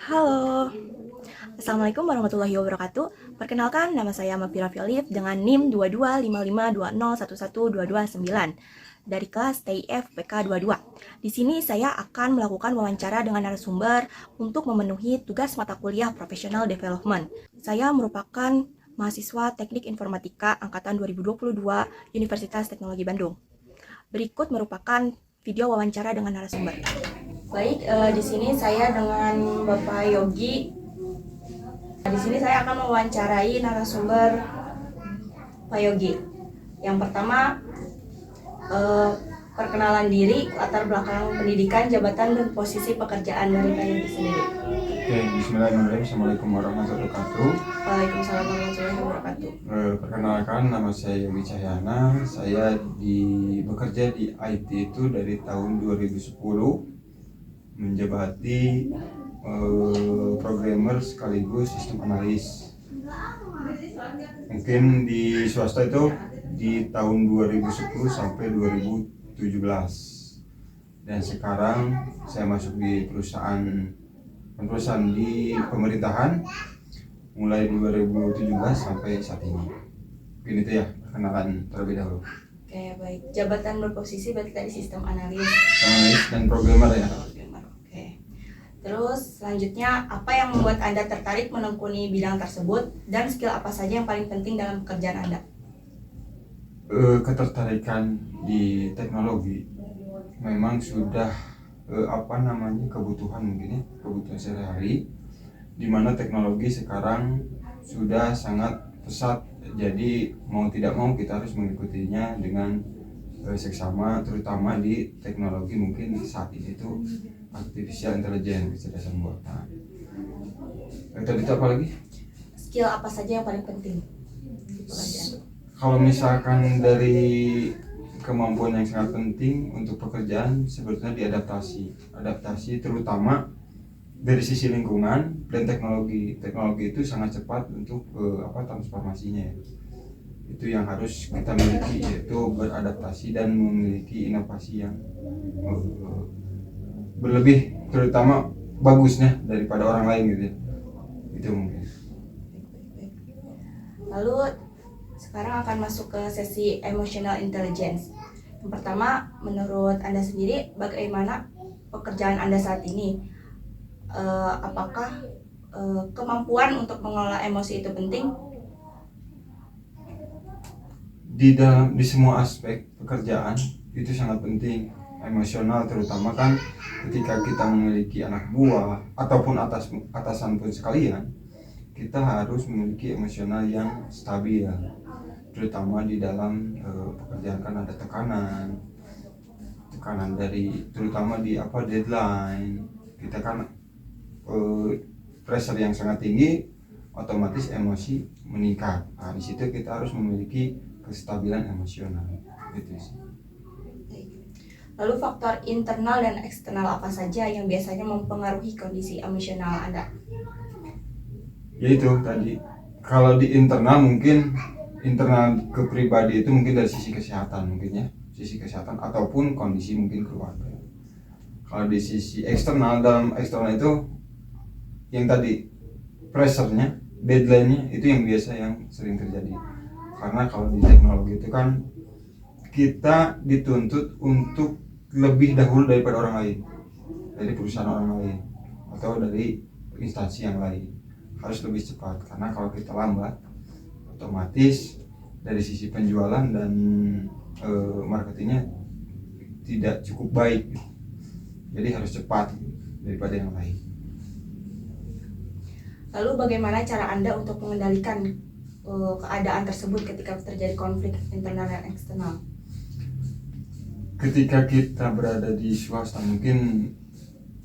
Halo, Assalamualaikum warahmatullahi wabarakatuh. Perkenalkan, nama saya Mafira Philip dengan NIM 225520112229 dari kelas TIF PK 22. Di sini saya akan melakukan wawancara dengan narasumber untuk memenuhi tugas mata kuliah Professional Development. Saya merupakan mahasiswa Teknik Informatika angkatan 2022 Universitas Teknologi Bandung. Berikut merupakan video wawancara dengan narasumber. Baik, di sini saya dengan Bapak Yogi. Di sini saya akan mewawancarai narasumber Pak Yogi. Yang pertama, perkenalan diri, latar belakang pendidikan, jabatan, dan posisi pekerjaan dari Pak Yogi sendiri. Oke, bismillahirrahmanirrahim. Assalamualaikum warahmatullahi wabarakatuh. Waalaikumsalam warahmatullahi wabarakatuh. Perkenalkan, nama saya Yogi Cahyana. Saya bekerja di IT itu dari tahun 2010, menjabati programmer sekaligus sistem analis. Mungkin di swasta itu di tahun 2010 sampai 2017. Dan sekarang saya masuk di perusahaan di pemerintahan mulai 2017 sampai saat ini. Mungkin itu ya perkenalan terlebih dahulu. Oke, baik. Jabatan berposisi berarti tadi sistem analis Dan programmer ya. Oke. Terus selanjutnya, apa yang membuat Anda tertarik menekuni bidang tersebut dan skill apa saja yang paling penting dalam pekerjaan Anda? Ketertarikan di teknologi memang sudah kebutuhan mungkin ya, kebutuhan sehari-hari, di mana teknologi sekarang sudah sangat pesat. Jadi mau tidak mau kita harus mengikutinya dengan seksama, terutama di teknologi mungkin saat ini itu artificial intelligence, kecerdasan buatan. Tadi itu apa lagi? Skill apa saja yang paling penting di pekerjaan? Kalau misalkan dari kemampuan yang sangat penting untuk pekerjaan, sebetulnya adaptasi terutama dari sisi lingkungan dan teknologi itu sangat cepat untuk transformasinya ya. Itu yang harus kita miliki, yaitu beradaptasi dan memiliki inovasi yang berlebih, terutama bagusnya daripada orang lain gitu ya. Itu mungkin. Lalu sekarang akan masuk ke sesi emotional intelligence. Yang pertama, menurut Anda sendiri bagaimana pekerjaan Anda saat ini? Apakah kemampuan untuk mengelola emosi itu penting? Di semua aspek pekerjaan itu sangat penting. Emosional terutama kan ketika kita memiliki anak buah ataupun atasan pun sekalian, kita harus memiliki emosional yang stabil, terutama di dalam pekerjaan kan ada tekanan dari terutama di deadline. Kita kan pressure yang sangat tinggi, otomatis emosi meningkat. Nah, di situ kita harus memiliki kestabilan emosional. Itu sih. Lalu faktor internal dan eksternal apa saja yang biasanya mempengaruhi kondisi emosional Anda? Yaitu tadi, kalau di internal mungkin internal ke pribadi itu mungkin dari sisi kesehatan mungkin ya, sisi kesehatan ataupun kondisi mungkin keluarga. Kalau di sisi eksternal, dalam eksternal itu yang tadi pressure-nya, deadline-nya itu yang biasa yang sering terjadi. Karena kalau di teknologi itu kan kita dituntut untuk lebih dahulu daripada orang lain, dari perusahaan orang lain atau dari instansi yang lain, harus lebih cepat. Karena kalau kita lambat, otomatis dari sisi penjualan dan marketingnya tidak cukup baik. Jadi harus cepat daripada yang lain. Lalu bagaimana cara Anda untuk mengendalikan keadaan tersebut ketika terjadi konflik internal dan eksternal? Ketika kita berada di swasta mungkin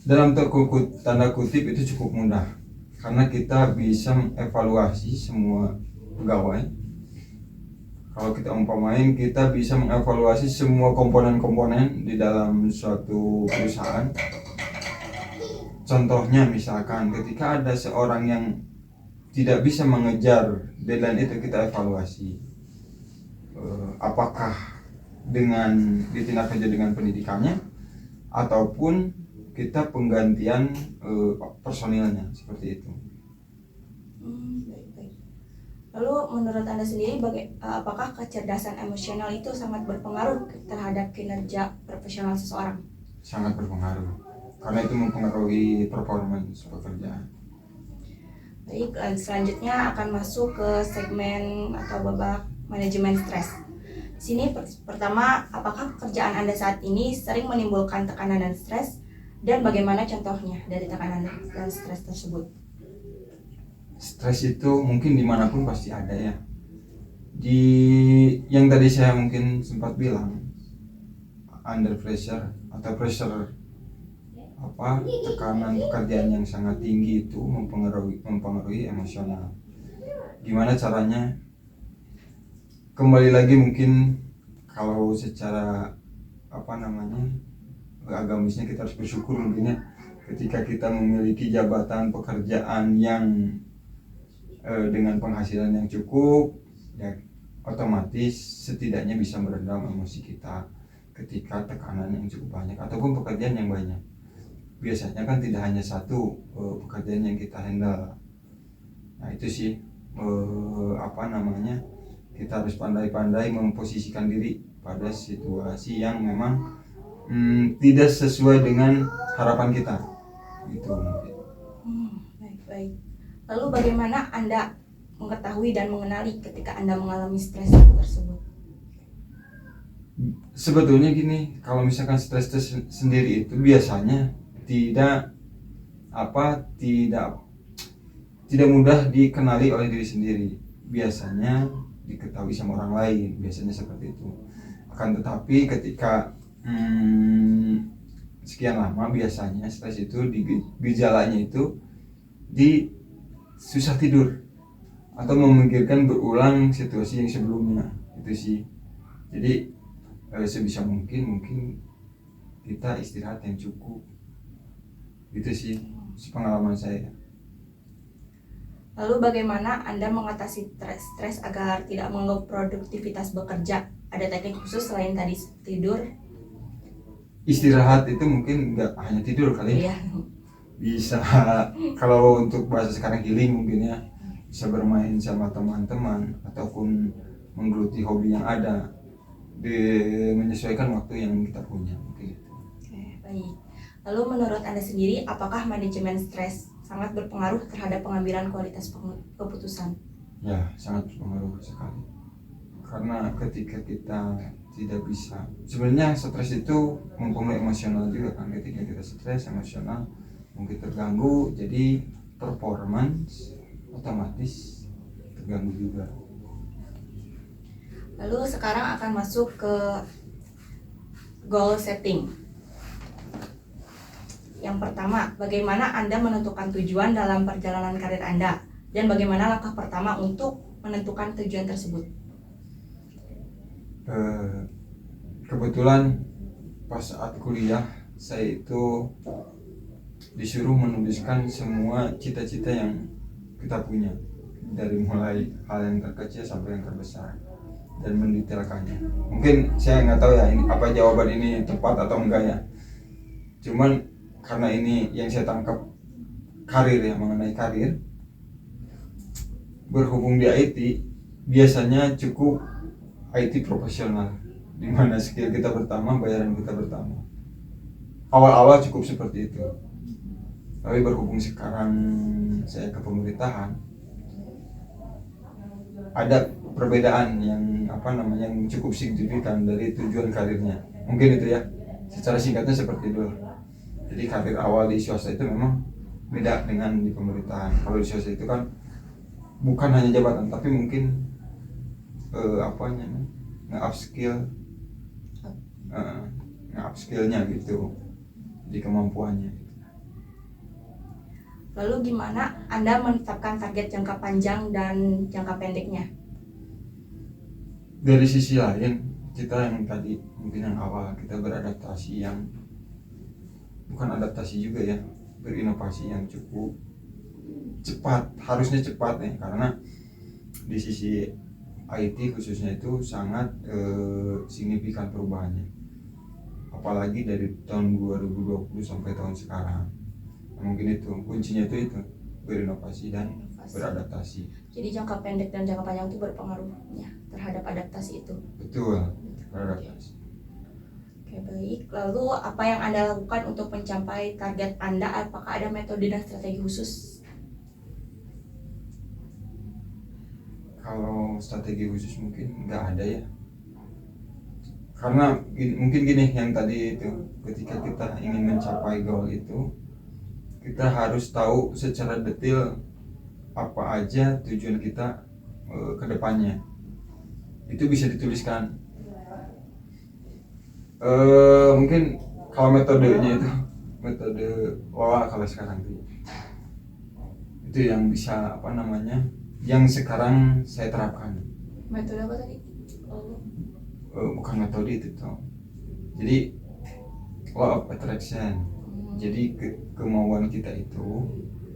dalam tanda kutip itu cukup mudah, karena kita bisa mengevaluasi semua pegawai. Kalau kita umpamain, kita bisa mengevaluasi semua komponen-komponen di dalam suatu perusahaan. Contohnya misalkan ketika ada seorang yang tidak bisa mengejar deadline itu, kita evaluasi apakah dengan ditindak lanjut dengan pendidikannya ataupun kita penggantian personilnya seperti itu. Baik. Lalu menurut Anda sendiri apakah kecerdasan emosional itu sangat berpengaruh terhadap kinerja profesional seseorang? Sangat berpengaruh karena itu mempengaruhi performance pekerjaan. Baik, selanjutnya akan masuk ke segmen atau babak manajemen stres. Di sini pertama, apakah pekerjaan Anda saat ini sering menimbulkan tekanan dan stres, dan bagaimana contohnya dari tekanan dan stres tersebut? Stres itu mungkin dimanapun pasti ada ya. Di yang tadi saya mungkin sempat bilang, under pressure atau pressure tekanan pekerjaan yang sangat tinggi itu mempengaruhi emosional. Gimana caranya? Kembali lagi mungkin kalau secara agamisnya kita harus bersyukur mungkin ya, ketika kita memiliki jabatan pekerjaan yang dengan penghasilan yang cukup ya, otomatis setidaknya bisa meredam emosi kita ketika tekanan yang cukup banyak ataupun pekerjaan yang banyak. Biasanya kan tidak hanya satu pekerjaan yang kita handle. Nah itu sih kita harus pandai-pandai memposisikan diri pada situasi yang memang tidak sesuai dengan harapan kita gitu mungkin. Baik. Lalu bagaimana Anda mengetahui dan mengenali ketika Anda mengalami stres tersebut? Sebetulnya gini, kalau misalkan stres sendiri itu biasanya tidak mudah dikenali oleh diri sendiri. Biasanya diketahui sama orang lain, biasanya seperti itu. Akan tetapi ketika sekian lama, biasanya stres itu gejalanya itu di susah tidur atau memikirkan berulang situasi yang sebelumnya. Itu sih. Jadi sebisa mungkin kita istirahat yang cukup. Itu sih pengalaman saya. Lalu bagaimana Anda mengatasi stres agar tidak mengganggu produktivitas bekerja? Ada teknik khusus selain tadi tidur? Istirahat itu mungkin nggak hanya tidur kali. Iya. Bisa kalau untuk bahasa sekarang healing mungkin ya, bisa bermain sama teman-teman ataupun menggeluti hobi yang ada, menyesuaikan waktu yang kita punya mungkin. Baik. Lalu menurut Anda sendiri, apakah manajemen stres sangat berpengaruh terhadap pengambilan kualitas keputusan? Ya, sangat berpengaruh sekali. Karena ketika kita tidak bisa, sebenarnya stres itu mempengaruhi emosional juga kan. Ketika kita stres, emosional mungkin terganggu, jadi performance otomatis terganggu juga. Lalu sekarang akan masuk ke goal setting. Yang pertama, bagaimana Anda menentukan tujuan dalam perjalanan karir Anda? Dan bagaimana langkah pertama untuk menentukan tujuan tersebut? Kebetulan pas saat kuliah, saya itu disuruh menuliskan semua cita-cita yang kita punya, dari mulai hal yang terkecil sampai yang terbesar, dan mendetailkannya. Mungkin saya nggak tahu ya ini apa jawaban ini tepat atau enggak ya. Cuman karena ini yang saya tangkap karir ya, mengenai karir, berhubung di IT biasanya cukup IT profesional, di mana skill kita bertambah, bayaran kita bertambah. Awal-awal cukup seperti itu. Tapi berhubung sekarang saya ke pemerintahan, ada perbedaan yang yang cukup signifikan dari tujuan karirnya. Mungkin itu ya, secara singkatnya seperti itu. Jadi karir awal di swasta itu memang beda dengan di pemerintahan. Kalau di swasta itu kan bukan hanya jabatan, tapi mungkin nge-upskillnya gitu, di kemampuannya. Lalu gimana Anda menetapkan target jangka panjang dan jangka pendeknya? Dari sisi lain, kita yang tadi mungkin yang awal, kita beradaptasi yang bukan adaptasi juga ya, berinovasi yang cukup cepat, harusnya cepat ya, karena di sisi IT khususnya itu sangat signifikan perubahannya. apalagi dari tahun 2020 sampai tahun sekarang. Mungkin itu kuncinya itu berinovasi dan beradaptasi. Jadi jangka pendek dan jangka panjang itu berpengaruhnya terhadap adaptasi itu. Betul, beradaptasi. Oke, baik. Lalu apa yang Anda lakukan untuk mencapai target Anda? Apakah ada metode dan strategi khusus? Kalau strategi khusus mungkin nggak ada ya. Karena mungkin gini, yang tadi itu, ketika kita ingin mencapai goal itu, kita harus tahu secara detail apa aja tujuan kita ke depannya. Itu bisa dituliskan. Mungkin kalau metodenya itu metode Lola kalau sekarang itu yang bisa yang sekarang saya terapkan. Metode apa tadi? Bukan metode itu toh. Jadi law of attraction. Jadi kemauan kita itu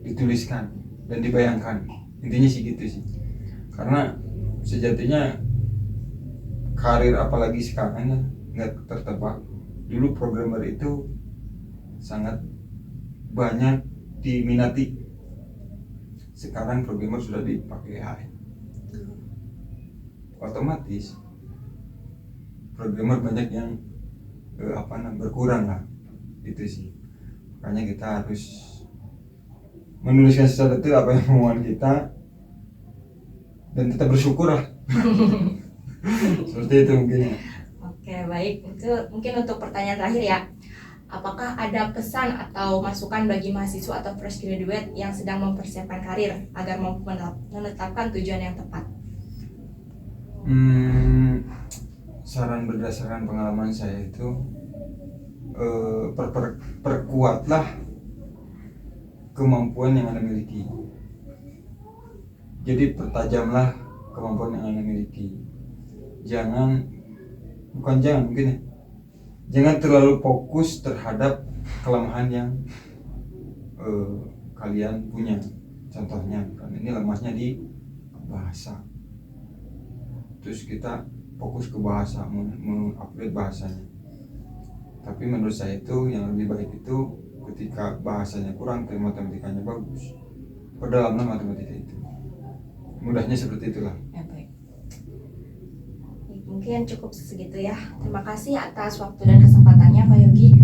dituliskan dan dibayangkan. Intinya sih gitu sih. Karena sejatinya karir apalagi sekarang ya nggak tertebak. Dulu programmer itu sangat banyak diminati. Sekarang programmer sudah dipakai AI. Otomatis programmer banyak yang berkurang lah. Itu sih. Makanya kita harus menuliskan secara detail apa yang kemauan kita dan tetap bersyukur lah. Seperti itu mungkin ya. Oke, baik. Itu mungkin untuk pertanyaan terakhir ya. Apakah ada pesan atau masukan bagi mahasiswa atau fresh graduate yang sedang mempersiapkan karir agar mampu menetapkan tujuan yang tepat? Saran berdasarkan pengalaman saya itu perkuatlah kemampuan yang Anda miliki. Jadi pertajamlah kemampuan yang Anda miliki. Jangan terlalu fokus terhadap kelemahan yang kalian punya. Contohnya, ini lemahnya di bahasa. Terus kita fokus ke bahasa, mengupgrade bahasanya. Tapi menurut saya itu yang lebih baik itu ketika bahasanya kurang tapi matematikanya bagus, perdalamlah matematika itu. Mudahnya seperti itulah. Ya, baik. Mungkin cukup segitu ya. Terima kasih atas waktu dan kesempatannya Pak Yogi.